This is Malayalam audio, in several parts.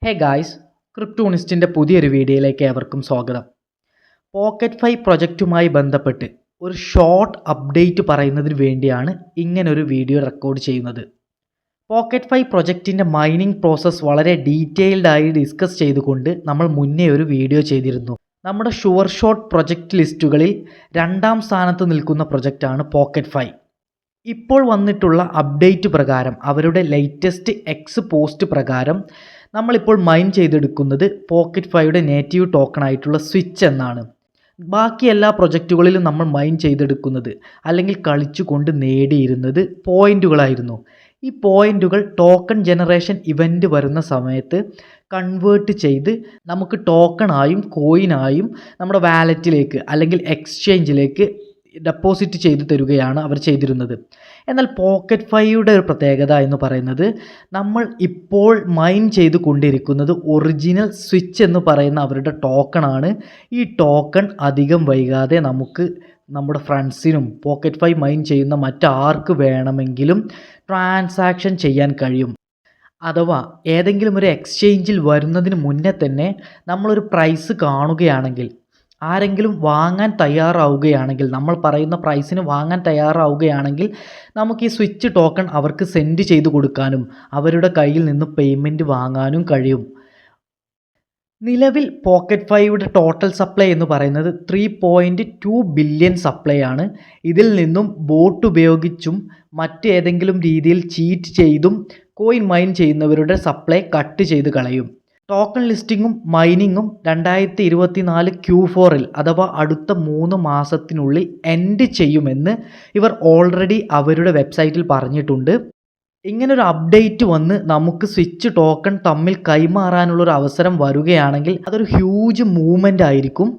ഹേ ഗായ്സ്, ക്രിപ്റ്റോണിസ്റ്റിൻ്റെ പുതിയൊരു വീഡിയോയിലേക്ക് ഏവർക്കും സ്വാഗതം. പോക്കറ്റ് ഫൈ പ്രൊജക്റ്റുമായി ബന്ധപ്പെട്ട് ഒരു ഷോർട്ട് അപ്ഡേറ്റ് പറയുന്നതിന് വേണ്ടിയാണ് ഇങ്ങനൊരു വീഡിയോ റെക്കോർഡ് ചെയ്യുന്നത്. പോക്കറ്റ് ഫൈ പ്രൊജക്റ്റിൻ്റെ മൈനിങ് പ്രോസസ്സ് വളരെ ഡീറ്റെയിൽഡായി ഡിസ്കസ് ചെയ്തുകൊണ്ട് നമ്മൾ മുന്നേ ഒരു വീഡിയോ ചെയ്തിരുന്നു. നമ്മുടെ ഷുവർ ഷോട്ട് പ്രൊജക്റ്റ് ലിസ്റ്റുകളിൽ 2ാം സ്ഥാനത്ത് നിൽക്കുന്ന പ്രൊജക്റ്റാണ് പോക്കറ്റ് ഫൈ. ഇപ്പോൾ വന്നിട്ടുള്ള അപ്ഡേറ്റ് പ്രകാരം, അവരുടെ ലേറ്റസ്റ്റ് എക്സ് പോസ്റ്റ് പ്രകാരം നമ്മളിപ്പോൾ മൈൻ ചെയ്തെടുക്കുന്നത് പോക്കറ്റ് ഫൈയുടെ നേറ്റീവ് ടോക്കൺ ആയിട്ടുള്ള സ്വിച്ച് എന്നാണ്. ബാക്കി എല്ലാ പ്രൊജക്റ്റുകളിലും നമ്മൾ മൈൻ ചെയ്തെടുക്കുന്നത് അല്ലെങ്കിൽ കളിച്ചുകൊണ്ട് നേടിയിരുന്നത് പോയിന്റുകളായിരുന്നു. ഈ പോയിന്റുകൾ ടോക്കൺ ജനറേഷൻ ഇവൻ്റ് വരുന്ന സമയത്ത് കൺവേർട്ട് ചെയ്ത് നമുക്ക് ടോക്കണായും കോയിനായും നമ്മുടെ വാലറ്റിലേക്ക് അല്ലെങ്കിൽ എക്സ്ചേഞ്ചിലേക്ക് ഡെപ്പോസിറ്റ് ചെയ്ത് തരികയാണ് അവർ ചെയ്തിരുന്നത്. എന്നാൽ പോക്കറ്റ് ഫൈയുടെ ഒരു പ്രത്യേകത എന്ന് പറയുന്നത്, നമ്മൾ ഇപ്പോൾ മൈൻ ചെയ്ത് കൊണ്ടിരിക്കുന്നത് ഒറിജിനൽ സ്വിച്ച് എന്ന് പറയുന്ന അവരുടെ ടോക്കണാണ്. ഈ ടോക്കൺ അധികം വൈകാതെ നമുക്ക് നമ്മുടെ ഫ്രണ്ട്സിനും പോക്കറ്റ് ഫൈ മൈൻ ചെയ്യുന്ന മറ്റാർക്ക് വേണമെങ്കിലും ട്രാൻസാക്ഷൻ ചെയ്യാൻ കഴിയും. അഥവാ ഏതെങ്കിലും ഒരു എക്സ്ചേഞ്ചിൽ വരുന്നതിന് മുന്നേ തന്നെ നമ്മളൊരു പ്രൈസ് കാണുകയാണെങ്കിൽ, ആരെങ്കിലും വാങ്ങാൻ തയ്യാറാവുകയാണെങ്കിൽ, നമ്മൾ പറയുന്ന പ്രൈസിന് വാങ്ങാൻ തയ്യാറാവുകയാണെങ്കിൽ നമുക്ക് ഈ സ്വിച്ച് ടോക്കൺ അവർക്ക് സെൻഡ് ചെയ്ത് കൊടുക്കാനും അവരുടെ കയ്യിൽ നിന്ന് പേയ്മെൻറ്റ് വാങ്ങാനും കഴിയും. നിലവിൽ പോക്കറ്റ് ഫൈയുടെ ടോട്ടൽ സപ്ലൈ എന്ന് പറയുന്നത് 3.2 ബില്യൺ സപ്ലൈ ആണ്. ഇതിൽ നിന്നും ബോട്ട് ഉപയോഗിച്ചും മറ്റേതെങ്കിലും രീതിയിൽ ചീറ്റ് ചെയ്തും കോയിൻ മൈൻ ചെയ്യുന്നവരുടെ സപ്ലൈ കട്ട് ചെയ്ത് കളയും. ടോക്കൺ ലിസ്റ്റിങ്ങും മൈനിങ്ങും 2024 Q4 അഥവാ അടുത്ത 3 മാസത്തിനുള്ളിൽ എൻഡ് ചെയ്യുമെന്ന് ഇവർ ഓൾറെഡി അവരുടെ വെബ്സൈറ്റിൽ പറഞ്ഞിട്ടുണ്ട്. ഇങ്ങനൊരു അപ്ഡേറ്റ് വന്ന് നമുക്ക് സ്വിച്ച് ടോക്കൺ തമ്മിൽ കൈമാറാനുള്ളൊരു അവസരം വരികയാണെങ്കിൽ അതൊരു ഹ്യൂജ് മൂവ്മെൻ്റ് ആയിരിക്കും.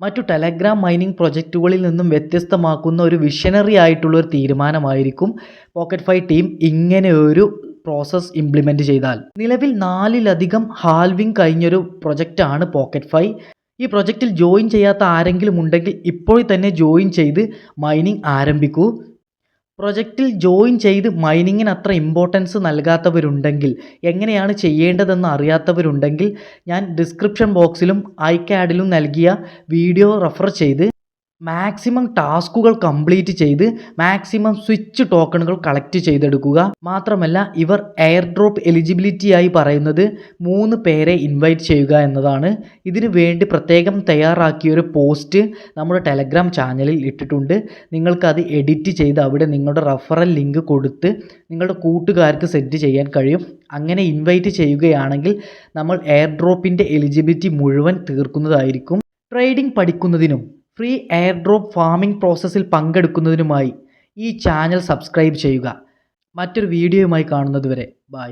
മറ്റു ടെലഗ്രാം മൈനിങ് പ്രൊജക്റ്റുകളിൽ നിന്നും വ്യത്യസ്തമാക്കുന്ന ഒരു വിഷനറി ആയിട്ടുള്ളൊരു തീരുമാനമായിരിക്കും പോക്കറ്റ് ഫൈ ടീം ഇങ്ങനെ ഒരു പ്രോസസ്സ് ഇംപ്ലിമെൻറ്റ് ചെയ്താൽ. നിലവിൽ 4ലധികം ഹാൽവിങ് കഴിഞ്ഞൊരു പ്രൊജക്റ്റാണ് പോക്കറ്റ് ഫൈ. ഈ പ്രൊജക്റ്റിൽ ജോയിൻ ചെയ്യാത്ത ആരെങ്കിലും ഉണ്ടെങ്കിൽ ഇപ്പോൾ തന്നെ ജോയിൻ ചെയ്ത് മൈനിങ് ആരംഭിക്കൂ. പ്രൊജക്റ്റിൽ ജോയിൻ ചെയ്ത് മൈനിങ്ങിന് അത്ര ഇമ്പോർട്ടൻസ് നൽകാത്തവരുണ്ടെങ്കിൽ, എങ്ങനെയാണ് ചെയ്യേണ്ടതെന്ന് അറിയാത്തവരുണ്ടെങ്കിൽ, ഞാൻ ഡിസ്ക്രിപ്ഷൻ ബോക്സിലും ഐകാഡിലും നൽകിയ വീഡിയോ റെഫർ ചെയ്ത് മാക്സിമം ടാസ്കുകൾ കംപ്ലീറ്റ് ചെയ്ത് മാക്സിമം സ്വിച്ച് ടോക്കണുകൾ കളക്ട് ചെയ്തെടുക്കുക. മാത്രമല്ല, ഇവർ എയർ ഡ്രോപ്പ് എലിജിബിലിറ്റിയായി പറയുന്നത് 3 പേരെ ഇൻവൈറ്റ് ചെയ്യുക എന്നതാണ്. ഇതിനു വേണ്ടി പ്രത്യേകം തയ്യാറാക്കിയൊരു പോസ്റ്റ് നമ്മുടെ ടെലഗ്രാം ചാനലിൽ ഇട്ടിട്ടുണ്ട്. നിങ്ങൾക്കത് എഡിറ്റ് ചെയ്ത് അവിടെ നിങ്ങളുടെ റെഫറൽ ലിങ്ക് കൊടുത്ത് നിങ്ങളുടെ കൂട്ടുകാർക്ക് സെൻഡ് ചെയ്യാൻ കഴിയും. അങ്ങനെ ഇൻവൈറ്റ് ചെയ്യുകയാണെങ്കിൽ നമ്മൾ എയർ ഡ്രോപ്പിൻ്റെ എലിജിബിലിറ്റി മുഴുവൻ തീർക്കുന്നതായിരിക്കും. ട്രേഡിംഗ് പഠിക്കുന്നതിനും ഫ്രീ എയർ ഡ്രോപ്പ് ഫാമിംഗ് പ്രോസസ്സിൽ പങ്കെടുക്കുന്നതിനുമായി ഈ ചാനൽ സബ്സ്ക്രൈബ് ചെയ്യുക. മറ്റൊരു വീഡിയോയുമായി കാണുന്നതുവരെ ബൈ.